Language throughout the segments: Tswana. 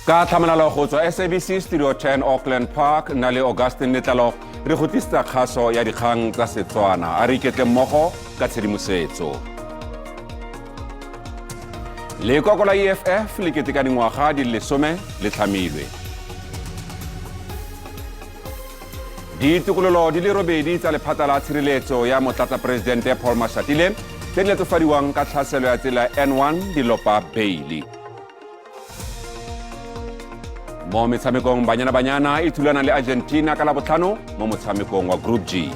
Ka tlhamalalo go tswa SABC Studio 10 Auckland Park na le Augustine Letlalo re go tlisitsa kgaso ya dikgang tsa Setswana a re iketle mmogo ka tshedimosetso. Lekoko la EFF le keteka dingwaga di le 10 le tlhamilwe. Ditokololo di le robedi tsa lephata la tshireletso ya motlatsa presidente Paul Mashatile tse di letofadiwang ka tlhaselo ya tsela N1 di lopa beili. Mo metshamekong Banyana e thulana le Argentina ka Labotlhano mo motshamekong wa Group G.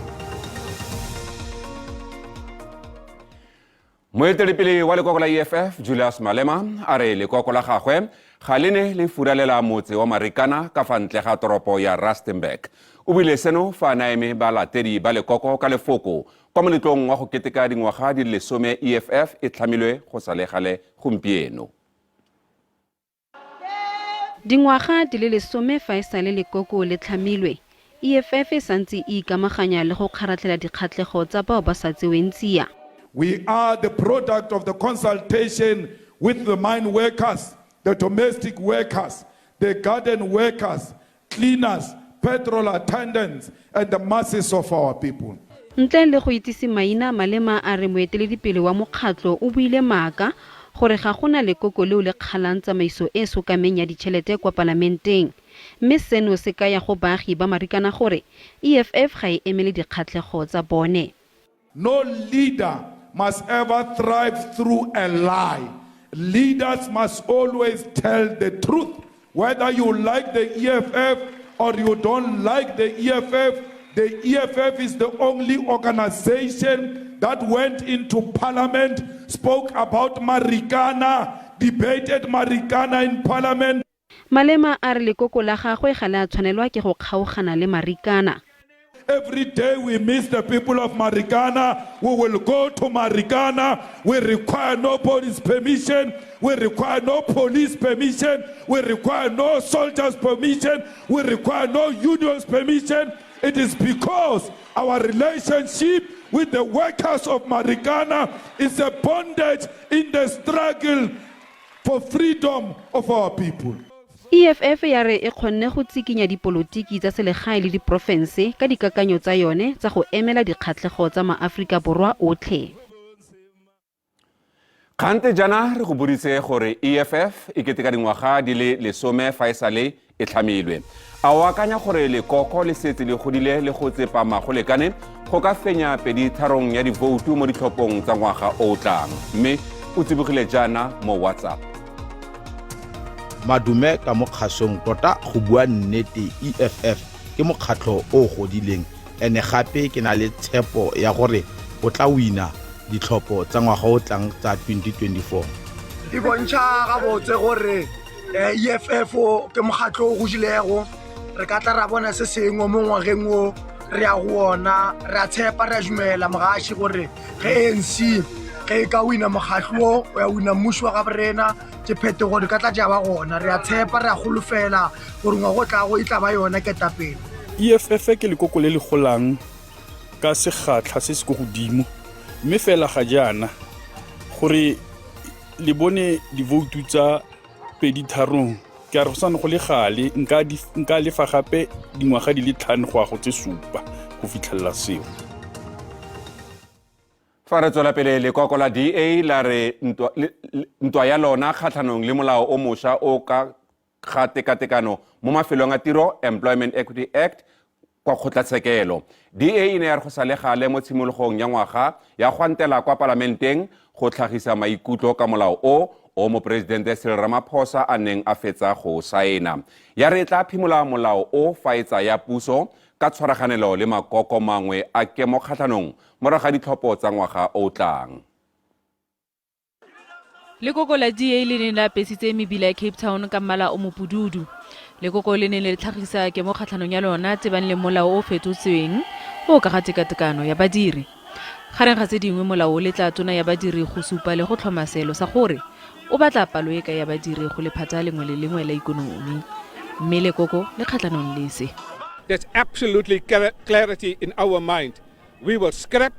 Moeteledipele wa lekoko la EFF Julius Malema a re lekoko la gagwe ga le ne le furalela motse wa Marikana ka fa ntle ga toropo ya Rustenburg. O buile seno fa naeme ba latedi ba lekoko ka lefoko kwa moletlong wa go keteka dingwaga di le 10 EFF e tlhamilwe go sa le gale gompieno. Dingwaga di le 10 fa e sale lekoko le tlhamilwe, EFF e santse e ikamaganya le go kgaratlhela dikgatlhego tsa bao ba sa tseweng tsia. We are the product of the consultation with the mine workers, the domestic workers, the garden workers, cleaners, petrol attendants, and the masses of our people. Ntle le go itsise maina, Malema a re moeteledipele wa mokgatlo o buile maaka gore ga gona lekoko leo le kgalang tsamaiso e sokameng ya ditšhelete kwa parlamenteng. Mme seno se ka ya go baagi ba Marikana gore EFF ga e emele dikgatlhego tsa bone. No leader must ever thrive through a lie. Leaders must always tell the truth. Whether you like the EFF or you don't like the EFF is the only organization that went into parliament, spoke about Marikana, debated Marikana in parliament. Malema a re lekoko la gagwe ga le a tshwanelwa ke go kgaogana le Marikana. Every day we miss the people of Marikana. We will go to Marikana. We require no police permission. We require no police permission. We require no soldiers' permission. We require no unions' permission. It is because our relationship with the workers of Marikana is a bondage in the struggle for freedom of our people. EFF ya re e kgonne go tsikinya dipolotiki tsa selegae le diprofense ka dikakanyo tsa yone tsa go emela dikgatlhego tsa maAforika Borwa otlhe. Kgante jana re go boditse gore EFF e keteka dingwaga di le 10 fa e sale e tlhamilwe. A o akanya gore lekoko le setse le godile le go tsepama go lekane go ka fenya 2/3 ya divoutu mo ditlhophong tsa ngwaga o tlang. Mme o tsibogile jana mo WhatsApp. Madume ka mo kgasong tota go bua nnete EFF ke mokgatlo o godileng ene gape ke na le tshepo ya gore o tla wina ditlhopho tsa ngwaga o tlang tsa 2024. Di bontsha ga botse gore EFF ke mokgatlo o godilego re ka tla ra bona se sengwe mo ngwageng o re ya go ona re a tshepa re a dumela mogashi gore ge ANC ge ka wina mokgatlo o ya wina mmuso ga borena ke phetogo di ka tla ja ba gona re a tshepa re a golofela gore ngwa go tla go itla ba yona ke tapeng. EFF ke lekoko le le golang ka segatla se se go godimo mme fela ga jana gore le bone divoutu tsa 2/3 ke a re go sana go le gale nka lefa gape dingwaga di le 5 go a go tse 7 go fitlhella seo. Fa re tswela pele lekoko la DA la re ntwa ya lona kgatlhanong le molao o mošwa o ka ga tekatekano mo mafelong a tiro Employment Equity Act kwa kgotlatshekelo. DA e ne ya re go sa le gale mo tshimologong ya ngwaga ya gwantela kwa parlamenteng go tlhagisa maikutlo ka molao o mo presidente Cyril Ramaphosa a neng a fetsa go saena. Ya re tla phimola molao o fa e tsaya puso ka tshwaraganelo le makoko mangwe a kemo kgatlhanong morago ga ditlhopho tsa ngwaga o tlang. Lekoko la DA le ne la pesitse mebila ya Cape Town ka mmala o mopududu. Lekoko le ne le tlhagisa kemo kgatlhanong ya lona tsebang le molao o fetotsweng o ka ga tekatekano ya badiri. Gareng ga tse dingwe molao le tla tona ya badiri go supa le go tlhoma selo sa gore o batla palo e ka ya badiri go lephata lengwe le lengwe la ikonomi. Mme lekoko le kgatlhanong le se. There's absolutely clarity in our mind. We will scrap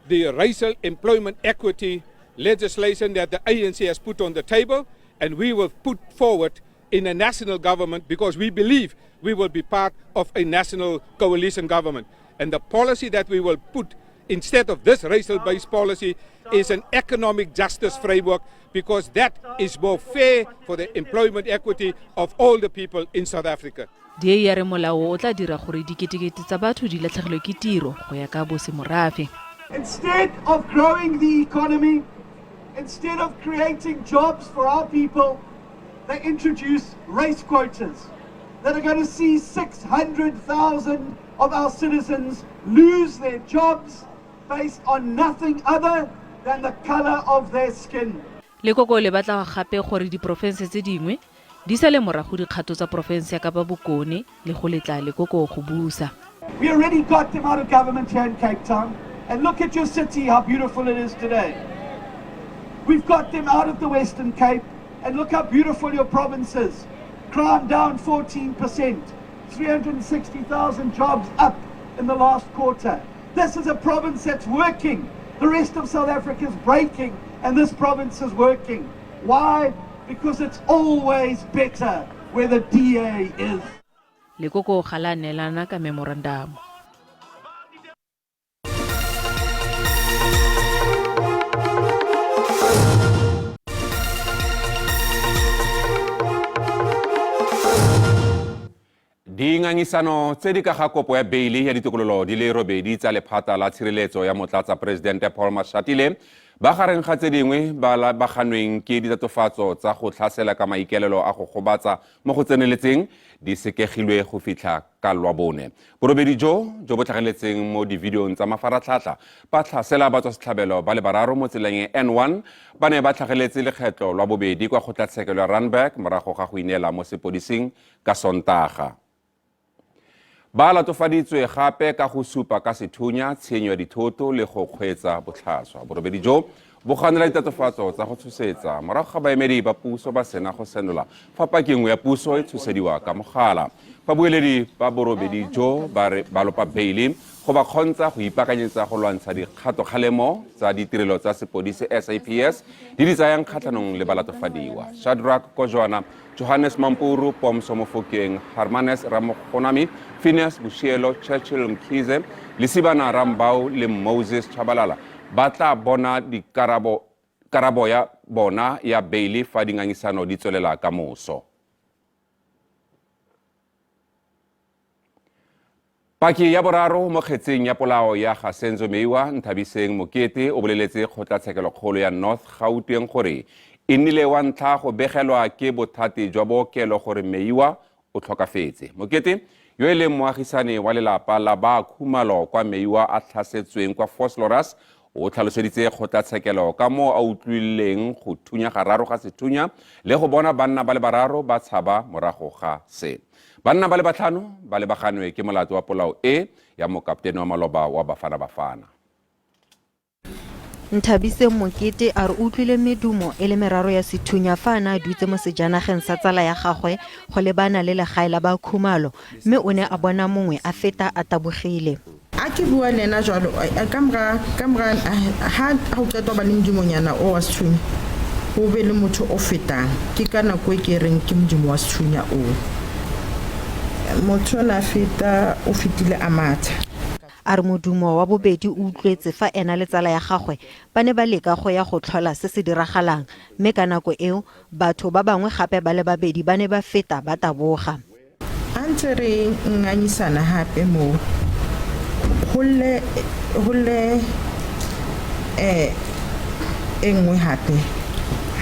the racial employment equity legislation that the ANC has put on the table, and we will put forward in a national government because we believe we will be part of a national coalition government. And the policy that we will put instead of this racial-based policy is an economic justice framework because that is more fair for the employment equity of all the people in South Africa. DA ya re molao o tla dira gore diketekete tsa batho di latlhegelwe ke tiro go ya ka bosemorafe. Instead of growing the economy, instead of creating jobs for our people, they introduce race quotas that are going to see 600,000 of our citizens lose their jobs based on nothing other than the color of their skin. Lekoko le batla gape gore diprofense tse dingwe di sale morago dikgato tsa profense ya Kapa Bokone le go letla lekoko go busa. We already got them out of government here in Cape Town, and look at your city, how beautiful it is today. We've got them out of the Western Cape, and look how beautiful your province is. Crime down 14%, 360,000 jobs up in the last quarter. This is a province that's working. The rest of South Africa is breaking, and this province is working. Why? Because it's always better where the DA is. Lekoko ga la neelana ka memorandum. Dingangisano tse di ka ga kopo ya beili ya ditokololo di le robedi tsa lephata la tshireletso ya motlatsa presidente Paul Mashatile ba gareng ga tse dingwe ba ganweng ke ditatofatso tsa go tlhasela ka maikelelo a go gobatsa mo go tseneletseng di sekegilwe go fitlha ka lwabone. Borobedi jo bo tlhageletseng mo divideong tsa mafaratlhatlha ba tlhasela batswasetlhabelo ba le bararo mo tseleng N1 ba ne ba tlhageletse lekgetlo lwa bobedi kwa kgotlatshekelo ya Randburg morago ga go inela mo sepodising ka Sontaga. Ba latofaditswe gape ka go supa ka sethunya tshenyo ya dithoto le go kgweetsa botlhaswa. Borobedi jo bo ganela ditatofatso tsa go tshosetsa morago ga baemedi ba puso ba sena go senola fa pakengwe ya puso e tshosediwa ka mogala. Babueledi ba borobedi jo ba lopa beili go ba kgontsha go ipakanyetsa go lwantsha dikgatokgalemo tsa ditirelo tsa sepodisi SABC di di tsayang kgatlhanong le balatofadiwa. Shadrack Kojwana, Johannes Mampuru, Pomso Mofokeng, Harmanes Ramokonami, Phineas Bushielo, Churchill Mkhize, Lisibana Rambau le Moses Chabalala ba tla bona karabo ya bona ya beili fa dingangisano di tswelela ka moso. Paki ya boraro mo kgetseng ya polao ya Gasenzo Meiwa Nthabiseng Mokete o boleletse kgotlatshekelo kgolo ya North Gauteng gore e nnile wa ntlha go begelwa ke bothati jwa bookelo gore Meiwa o tlhokafetse. Mokete yo e leng moagisane wa lelapa la ba khumalo kwa Meiwa a tlhasetsweng kwa Vosloorus o tlhaloseditse kgotlatshekelo ka mo a utlwileng go thunya gararo ga sethunya le go bona banna ba le bararo ba tshaba morago ga se. Banna ba le batlhano ba le baganwe ke molato wa polao ya mokaptene wa maloba wa Bafana. Nthabiseng Mokete a re utlwile medumo e le meraro ya sethunya fa a ne a dutse mo sejanageng sa tsala ya gagwe go lebana le legae la ba khumalo mme o ne a bona mongwe a feta a tabogile. A ke bua le ena jalo ka mora ha o qetwa ba le modimonyana o wa sethunya o be le motho o fetang ke ka nako e ke reng ke modimo wa sethunya o motho na feta o fetile a matha. A re modumo wa bobedi o utlwetse fa ena le tsala ya gagwe ba ne ba leka go ya go tlhola se se diragalang mme ka nako eo batho ba bangwe gape ba le babedi ba ne ba feta ba taboga. A ntse re nganyisana hape mo hole engwe hape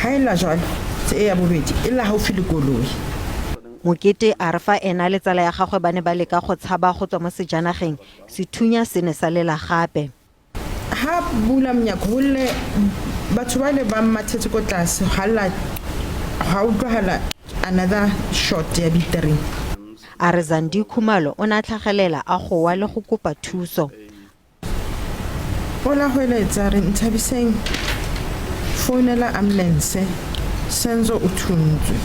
ha ela jalo tse ya bobedi e la haufi le koloi. Mokete a re fa ena le tsala ya gagwe ba ne ba leka go tshaba go tswa mo sejanageng sethunya se ne sa lela gape. Ha bula mnyako hole batho ba le ba mathetse ko tlase ha utlwahala another shot ya ditering. A re Zandi Khumalo o na tlhagelela a go wa le go kopa thuso. Ola hweletsa re Nthabiseng founela ambulance senzo o thuntswe.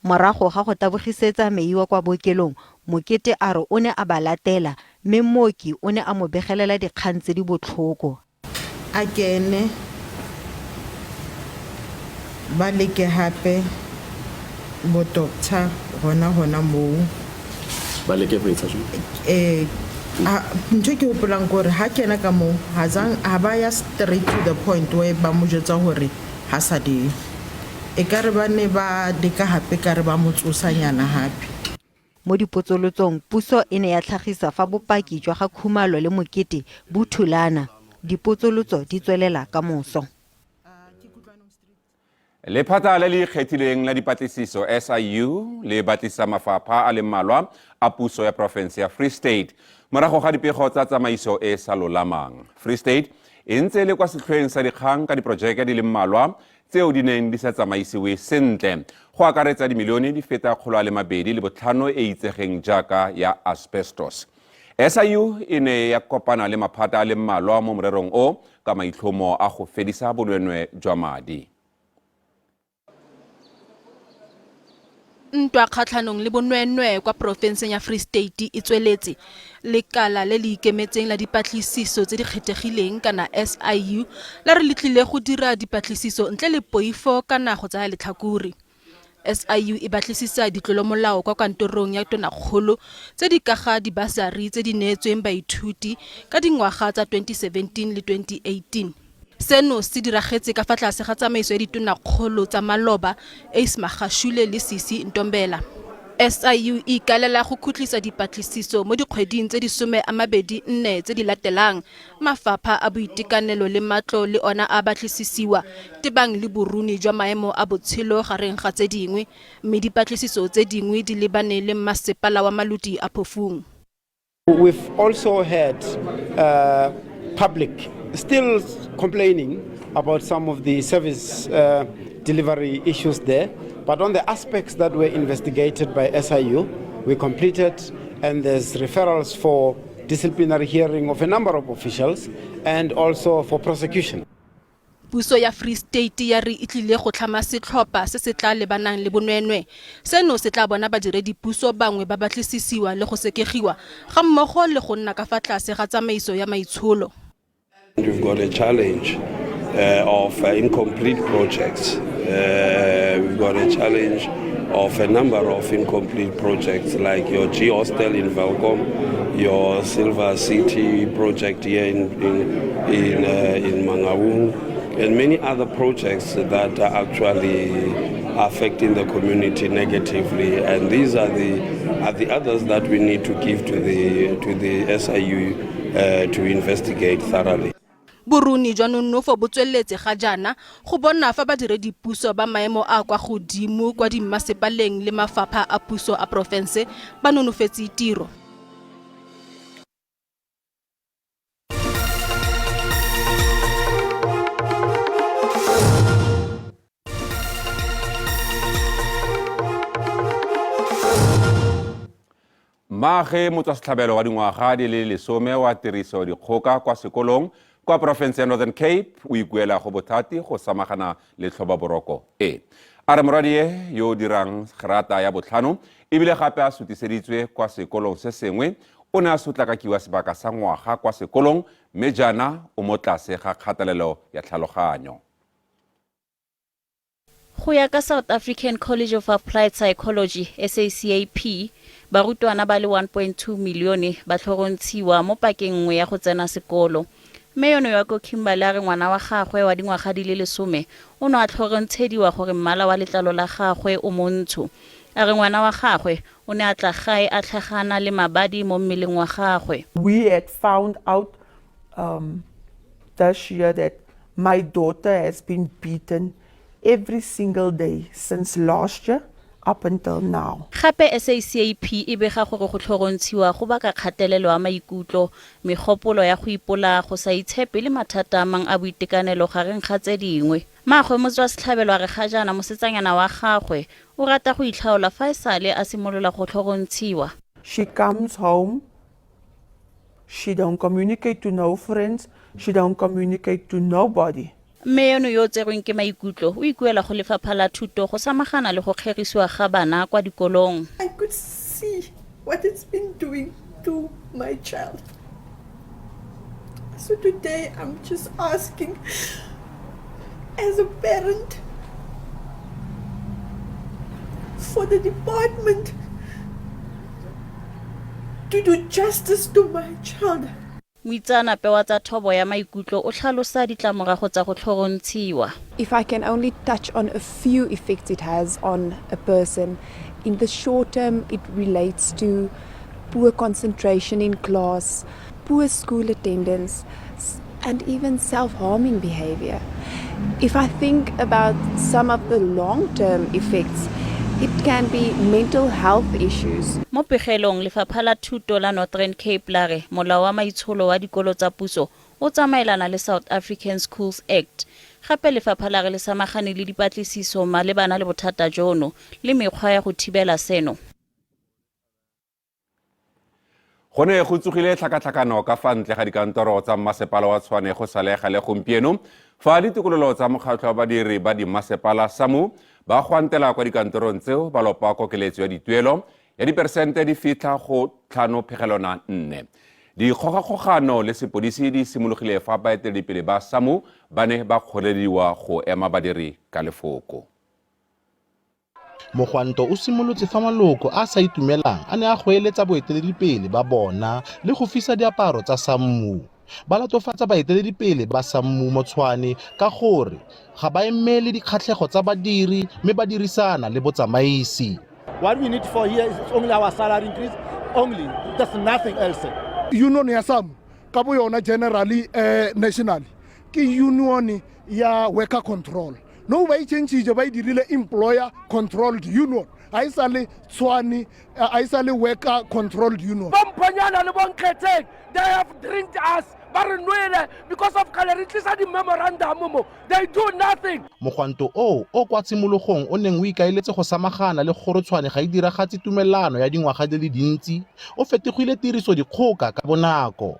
Morago ga go tabogisetsa Meiwa kwa bookelong Mokete a re o ne a ba latela mme mooki o ne a mo begelela dikgang tse di botlhoko. A kene ba leke hape doctor hona moo ba leke go etsa jang ntho ke hopolang gore ha kena ka moo ha ba ya straight to the point where ba mo jwetsa gore ha sa di e ka re ba ne ba dika hape ka re ba mo tsosanyana hape. Mo dipotsolotsong puso e ne ya tlhagisa fa bopaki jwa ga khumalo le mokete bo thulana dipotsolotso di tswelela ka moso. Lephata le le ikgethileng la dipatlisiso SIU le batlisa mafapha a le mmalwa a puso ya province ya Free State morago ga dipego tsa tsamaiso e sa lolamang. Free State e ntse le kwa setlhoeng sa dikgang ka diprojeke di le mmalwa tseo di neng di sa tsamaisiwe sentle go akaretsa dimilione di feta 205 e itsegeng jaaka ya asbestos. SIU e ne ya kopana le maphata a le mmalwa mo morerong o ka maitlhomo a go fedisa bonweenwee jwa madi. Ntwa kgatlhanong le bonweenwee kwa porofenseng ya Free State e tsweletse lekala le le ikemetseng la dipatlisiso tse di kgethegileng kana SIU la re letlile go dira dipatlisiso ntle le poifo kana go tsaya letlhakore. SIU e batlisisa ditlolomolao kwa kantorong ya Tonakgolo tse di ka ga dibasari tse di neetsweng baithuti ka dingwaga tsa 2017 le 2018. Seno se diragetse ka fa tlase ga tsamaiso ya ditonakgolo tsa maloba Ace Magashule le Sisi Ntombela. SIU e ikalela go khutlisa dipatlisiso mo dikgweding tse di 24 tse di latelang. Mafapha a boitekanelo le matlo le ona a batlisisiwa tebang le boruni jwa maemo a botshelo gareng ga tse dingwe mme dipatlisiso tse dingwe di lebane le masepala wa Maluti a Phofung. We've also had public still complaining about some of the service delivery issues there. But on the aspects that were investigated by SIU, we completed, and there's referrals for disciplinary hearing of a number of officials and also for prosecution. Puso ya Free State ya re itlile go tlhama setlhopha se se tla lebanang le bonweenwee. Seno se tla bona badiredi puso bangwe ba batlisisiwa le go sekegiwa ga mmogo le go nna ka fa tlase ga tsamaiso ya maitsholo. We've got a challenge of incomplete projects. We've got a challenge of a number of incomplete projects like your G Hostel in Valcom, your Silver City project here in Mangaung, and many other projects that are actually affecting the community negatively. And these are the others that we need to give to the SIU to investigate thoroughly. Boruni jwa nonofo bo tsweletse ga jana go bona fa badiredi puso ba maemo a kwa godimo kwa dimmasepaleng le mafapha a puso a province ba nonofetse tiro. Mage motswasetlhabelo wa dingwaga di le 10 wa tiriso dikgoka kwa sekolong kwa province ya Northern Cape o ikuela go bothati go samagana le tlhobaboroko e. A re moradie yo dirang gerata ya botlhano ebile gape a sutiseditswe kwa sekolong se sengwe o ne a sotlakakiwa sebaka sa ngwaga kwa sekolong mme jana o mo tlase ga kgatelelo ya tlhaloganyo. Go ya ka South African College of Applied Psychology SACAP barutwana ba le 1.2 milione ba tlhorontshiwa mo pakeng nngwe ya go tsena sekolo. Mme yono ya go Kimberley re ngwana wa gagwe wa dingwaga di le 10 o ne a tlhorontsediwa gore mmala wa letlalo la gagwe o montsho. A re ngwana wa gagwe o ne a tla gae a tlhagana le mabadi mo mmeleng wa gagwe. We had found out this year that my daughter has been beaten every single day since last year up until now. Gape SACAP e bega gore go tlhorontshiwa go baka kgatelelo ya maikutlo, megopolo ya go ipola, go sa itshepe le mathata a mang a boitekanelo gareng ga tse dingwe. Magwe motswasetlhabelo a re ga jana mosetsanyana wa gagwe o rata go itlhaola fa e sale a simolola go tlhorontshiwa. She comes home, she don't communicate to no friends, she don't communicate to nobody. Mme yono yo tserweng ke maikutlo o ikuela go lefapha la thuto go samagana le go kgerisiwa ga bana kwa dikolong. I could see what it's been doing to my child. So today I'm just asking as a parent for the department to do justice to my child. Moitseanape wa tsa thobo ya maikutlo o tlhalosa ditlamorago tsa go tlhorontshiwa. If I can only touch on a few effects it has on a person, in the short term it relates to poor concentration in class, poor school attendance, and even self-harming behavior. If I think about some of the long-term effects, it can be mental health issues. Mo pegelong lefapha la thuto la Northern Cape la re molao wa maitsholo wa dikolo tsa puso o tsamaelana le South African Schools Act. Gape lefapha la re le samagane le dipatlisiso malebana le bothata jono le mekgwa ya go thibela seno. Go ne go tsogile tlhakatlhakano ka fa ntle ga dikantoro tsa mmasepala wa Tshwane go salega le gompieno fa ditokololo tsa mokgatlho wa badiri ba di mmasepala SAMU ba gwantela kwa dikantorong tseo ba lopa kokeletso ya dituelo ya diperesente di fitlha go 5.4. Dikgogakgogano le sepodisi di simologile fa baeteledipele ba SAMU ba ne ba kgolediwa go ema badiri ka lefoko. Mogwanto o simolotse fa maloko a sa itumelang a ne a goeletsa boeteledipele ba bona le go fisa diaparo tsa SAMU. Ba latofatsa baeteledipele ba SAMU mo Tshwane ka gore ga ba emele dikgatlhego tsa badiri mme ba dirisana le botsamaisi. What we need for here is only our salary increase, only. There's nothing else. Union ya SAMU ka bo yona generally nationally ke union ya worker control. No ba itšhentšhitše ba dirile employer controlled union. A isale Tshwane, a isale worker controlled union. Bompanyana le bonkgetheng, they have drinked us. Because of the memorandum, they do nothing. Mogwanto o kwa tshimologong o neng o ikaeletse go samagana le gore Tshwane ga e diragatse tumelano ya dingwaga di le dintsi o fetogile tiriso dikgoka ka bonako.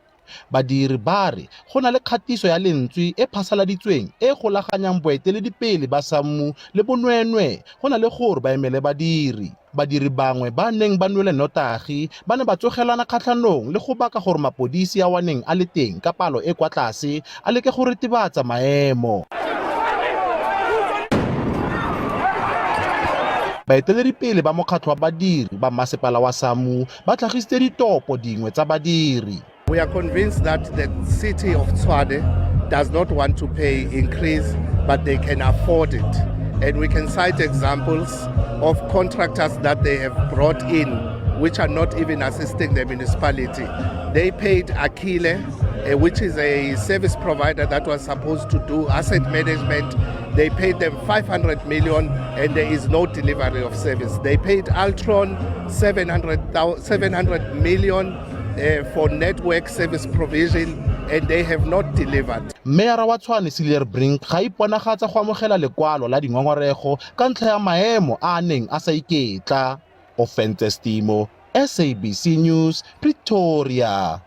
Badiri ba re go na le kgatiso ya lentswe e phasaladitsweng e golaganyang boeteledipele ba SAMU le bonwenwe go na le gore ba emele badiri. Badiri bangwe ba neng ba nwele notagi ba ne ba tsogelana kgatlhanong le go baka gore mapodisi a waneng a le teng ka palo e kwa tlase a leke go retibatsa maemo. Baeteledipele ba mokgatlho wa badiri ba mmasepala wa SAMU ba tlhagisitse ditopo dingwe tsa badiri. We are convinced that the city of Tshwane does not want to pay increase, but they can afford it. And we can cite examples of contractors that they have brought in, which are not even assisting the municipality. They paid Akile, which is a service provider that was supposed to do asset management. They paid them 500 million and there is no delivery of service. They paid Altron 700 million for network service provision and they have not delivered. Mayor wa Tshwane Silver Brink ga iponagatsa go amogela lekwalo la dingongorego ka ntlha ya maemo a neng a sa iketla. Offenses Timo, SABC News, Pretoria.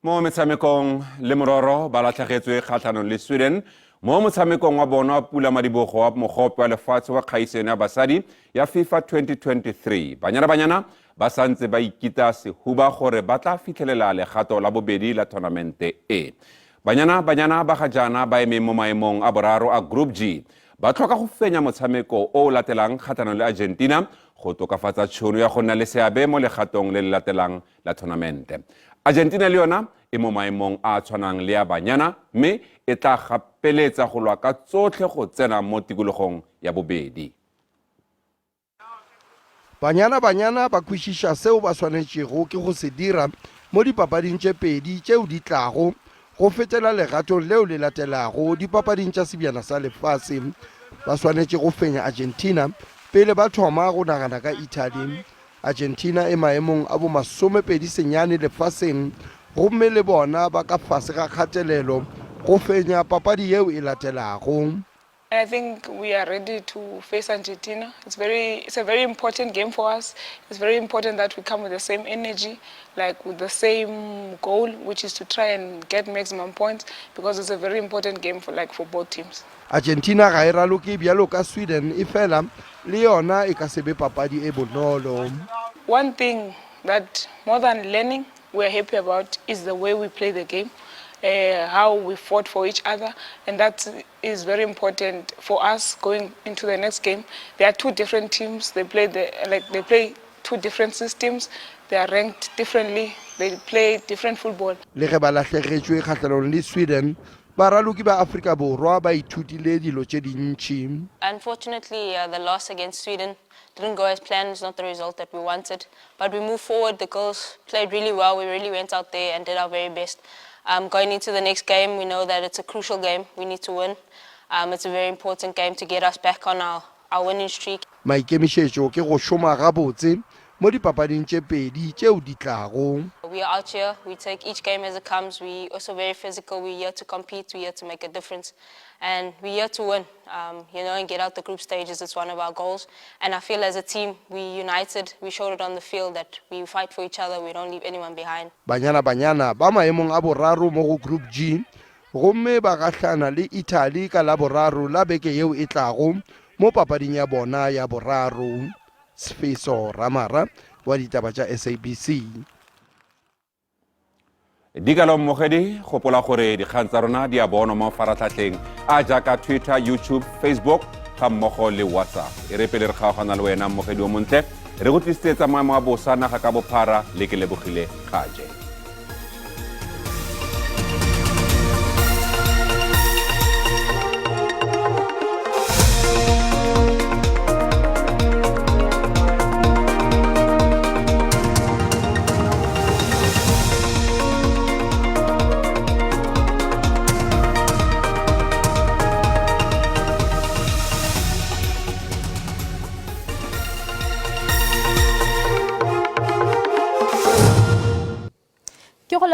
Mo metshamekong le mororo ba latlhagetswe kgatlhanong le Sweden mo motshamekong wa bona pula madibogo wa mogope wa lefatshe wa kgaiseno ya basadi ya FIFA 2023. Banyana ba santse ba ikita sehuba gore ba tla fitlhelela legato la bobedi la tournamente e. Banyana ba ga jaana ba eme mo maemong a boraro a Group G. Ba tlhoka go fenya motshameko o latelang kgatlhanong le Argentina go tokafatsa tšhono ya go nna le seabe mo legatong le le latelang la tournamente. Argentina le yona e mo maemong a tshwanang le ya banyana mme e tla gapeletsa go lwa ka tsotlhe go tsena mo tikologong ya bobedi. Banyana ba kwešiša seo ba swanetšego ke go se dira mo dipapading tše pedi tšeo di tlago go fetela legatong leo le latelago dipapading tša sebjana sa lefase. Ba swanetše go fenya Argentina pele ba thoma go nagana ka Italy. Argentina e maemong a bo 29 lefaseng gomme le bona ba ka fase ga kgatelelo go fenya papadi yeo e latelago. I think we are ready to face Argentina. It's a very important game for us. It's very important that we come with the same energy, like with the same goal, which is to try and get maximum points, because it's a very important game for both teams. Argentina ga e raloke bjalo ka Sweden e fela le yona e ka sebe papadi e bonolo. One thing that more than learning we're happy about is the way we play the game. how we fought for each other, and that is very important for us going into the next game. There are two different teams. They play two different systems. They are ranked differently. They play different football. Le ge ba lahlegetswe kgatlhanong le Sweden, baraloki ba Afrika Borwa ba ithutile dilo tse dintsi. Unfortunately, the loss against Sweden didn't go as planned. It's not the result that we wanted. But we moved forward. The girls played really well. We really went out there and did our very best. Going into the next game, we know that it's a crucial game. We need to win. It's a very important game to get us back on our winning streak. Maikemišetšo ke go šoma gabotse mo dipapading tše pedi tšeo di tlago. We are out here. We take each game as it comes. We also very physical. We're here to compete. We're here to make a difference. And we're here to win, and get out the group stages. It's one of our goals. And I feel as a team, we united. We showed it on the field that we fight for each other. We don't leave anyone behind. Banyana ba maemong a boraro mo go Group G, gomme ba gahlana le Italy ka la boraro la beke yeo e tlago mo papading ya bona ya boraro. Sfiso Ramara wa ditaba tša SABC. Dikgang mogedi gopola gore dikgang tsa rona di a bonwa mo mafaratlhatlheng a jaaka Twitter, YouTube, Facebook ga mmogo le WhatsApp. E re pele re kgaogana le wena mogedi o montle re go tlisetsa maemo a bosa naga ka bophara le ke lebogile kgaje.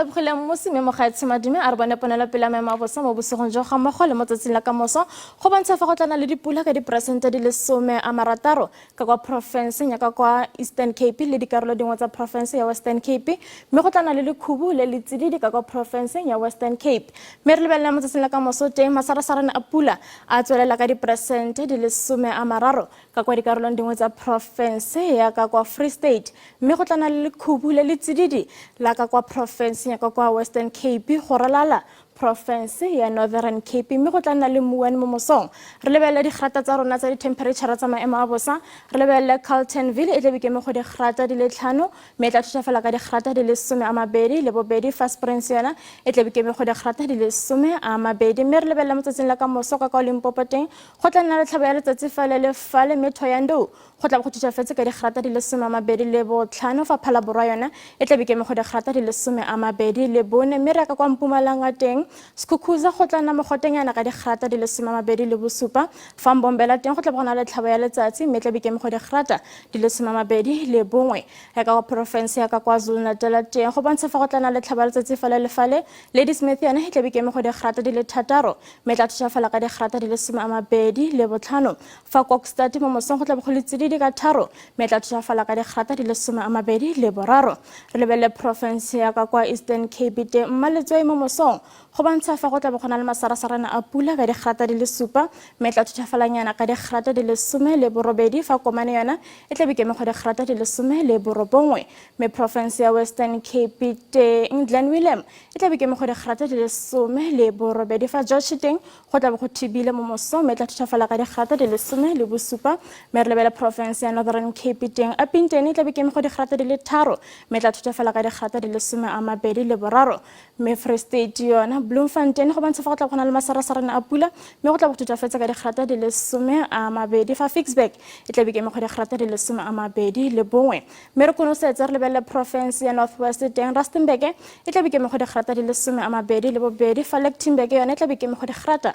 lebogile mosime mogaetsi madime a re bone ponela pele a maemo a bosa mo bosegong jo ga mmogo le mo tsatsing la kamoso go bontsha fa go tlana le dipula ka diperesente di le 60 ka kwa porofenseng ya ka kwa Eastern Cape le dikarolo dingwe tsa porofense ya Western Cape mme go tlana le lekhubu le le tsididi ka kwa porofenseng ya Western Cape mme re lebelela mo tsatsing la kamoso teng masarasarane a pula a tswelela ka diperesente di le 30 ka kwa dikarolong dingwe tsa porofense ya ka kwa Free State mme go tlana le lekhubu le le tsididi la ka kwa porofense ya ka kwa Western Cape go ralala province ya Northern Cape mme go tlana le muane mo mosong re lebelele digrata tsa rona tsa di temperature tsa maemo a bosa re lebelele Carltonville e tle bikeme go digrata di le 5 mme tla thušafala ka digrata di le 12 le bobedi Fastprince yona e tle bikeme go digrata di le 12 mme re lebelele mo tsatsing la ka moso ka kwa Limpopo teng go tlana le tlhabo ya letsatsi fale le fale mme Thoyando go tla go thušafetse ka digrata di le 12 le bo 5 fa phala borwa yona e tle bikeme go digrata di le 12 le bone mme re ka kwa Mpumalanga teng Skukuza go tlana mogotenyana ka digrata di le 27 le bosupa fa Mbombela teng go tla bona le tlhabo ya letsatsi mme tle bikeme go digrata di le 21 le bongwe ya ka province ya ka KwaZulu-Natal teng go bontsha fa go tlana le tlhabo ya letsatsi fale le fale Lady Smith yona e tle bikeme go digrata di le 3 mme tla thušafala ka digrata di le 25 le botlhano fa Kokstad mo mosong go tla go le tsididi ka 3 mme tla thušafala ka digrata di le 22 le boraro re lebelele province ya ka kwa Eastern Cape teng mmaletswe mo mosong go bontsha fa go tla bogona le masarasarana a pula ka digrata di le 7 mme tla thušafalanyana ka digrata di le 10 le borobedi fa Komane yona e tle bikeme go digrata di le 10 le borobongwe mme province ya Western Cape teng Glen Willem e tle bikeme go digrata di le 10 le borobedi fa George teng go tla go thibile mo mosong mme tla thušafala ka digrata di le 10 le bosupa mme re lebela province ya Northern Cape teng a Pinteni e tle bikeme go digrata di le 3 mme tla thušafala ka digrata di le 12 le boraro mme Free State yona Bloemfontein go bontsha fa go tla gona le masarasarana a pula mme go tla go tutafetsa ka digrata di le 12 fa Fixburg e tla bikeme go digrata di le 12 le bongwe mme re konosetse re lebelele province ya Northwest teng Rustenburg e tla bikeme go digrata di le 12 le bobedi fa Lichtenburg yone e tla bikeme go digrata